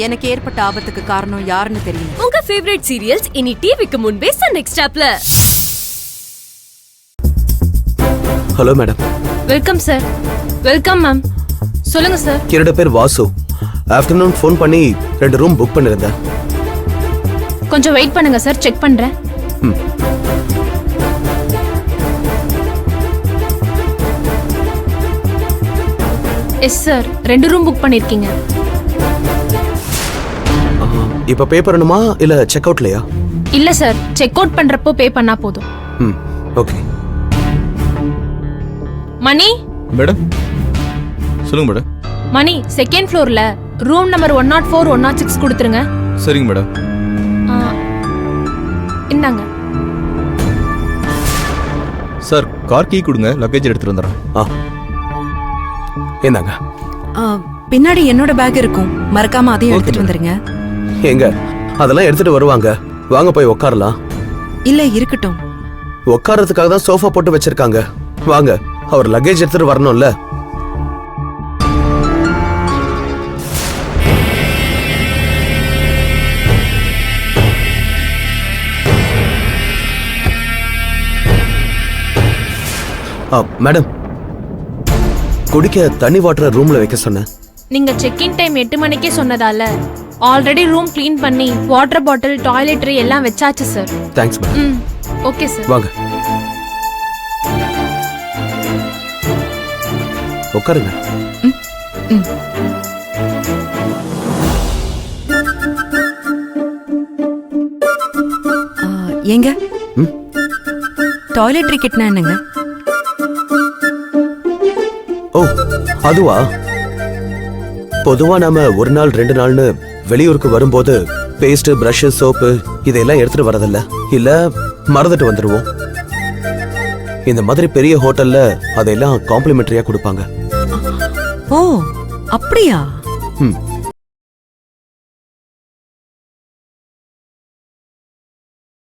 எனக்கு ஏற்பட்ட ஆபத்துக்கு காரணம் யாருன்னு தெரியும். உங்க ஃபேவரட் சீரியல்ஸ் இனி டிவிக்கு முன்பே சன் நெக்ஸ்டாப்ல. Hello madam. Welcome sir. Welcome ma'am. சொல்லுங்க சார். என்னோட பேர் வாசு. ஆஃப்டர்நூன் ஃபோன் பண்ணி 2 ரூம் புக் பண்ணிருந்தேன். கொஞ்சம் வெயிட் பண்ணுங்க சார், செக் பண்றேன். எஸ் சார், 2 ரூம் புக் பண்ணிருக்கீங்க. இப்ப பே பண்ணணுமா இல்ல செக் அவுட்லயா? இல்ல சார், செக் அவுட் பண்றப்போ பே பண்ணா போதும். ஓகே. மணி மேடம் சொல்லுங்க மேடம். மணி, செகண்ட் ஃப்ளோர்ல ரூம் நம்பர் 104 106 கொடுத்துருங்க. சரிங்க மேடம். இந்தாங்க சார், கார் கீ கொடுங்க, லக்கேஜ் எடுத்துட்டு வந்துடுறேன். என்னங்க? பின்னாடி என்னோட பேக் இருக்கும், மறக்காம அதையும் எடுத்துட்டு வந்துருங்க. எங்க அதெல்லாம் எடுத்துட்டு வருவாங்க, வாங்க போய் உட்காரலாம். இல்ல இருக்கட்டும். உட்காரத்துக்காக தான் சோஃபா போட்டு வச்சிருக்காங்க, வாங்க. அவர் லக்கேஜ் எடுத்துட்டு வரணும்ல. மேடம், குடிக்க தண்ணி வாட்டர் ரூம்ல வைக்க சொன்னேன். நீங்க செக் இன் டைம் 8 மணிக்கே சொன்னதால ஆல்ரெடி ரூம் க்ளீன் பண்ணி வாட்டர் பாட்டில், டாய்லெட்ரி எல்லாம் வச்சாச்சு sir. Thanks madam. Okay sir. வாங்க உட்காருங்க. ஏங்க, டாய்லெட்ரி கிட்னா என்னங்க? ஓ அதுவா, பொதுவா நாம 1 நாள் 2 நாள்னு வெளியூருக்கு வரும்போது பேஸ்ட், பிரஷ், சோப்பு இதெல்லாம் எடுத்துட்டு வரதில்ல, இல்ல மறந்துட்டு வந்துருவோம். இந்த மாதிரி பெரிய ஹோட்டல்ல அதெல்லாம் காம்ப்ளிமெண்டரியா கொடுப்பாங்க. ஓ அப்படியா?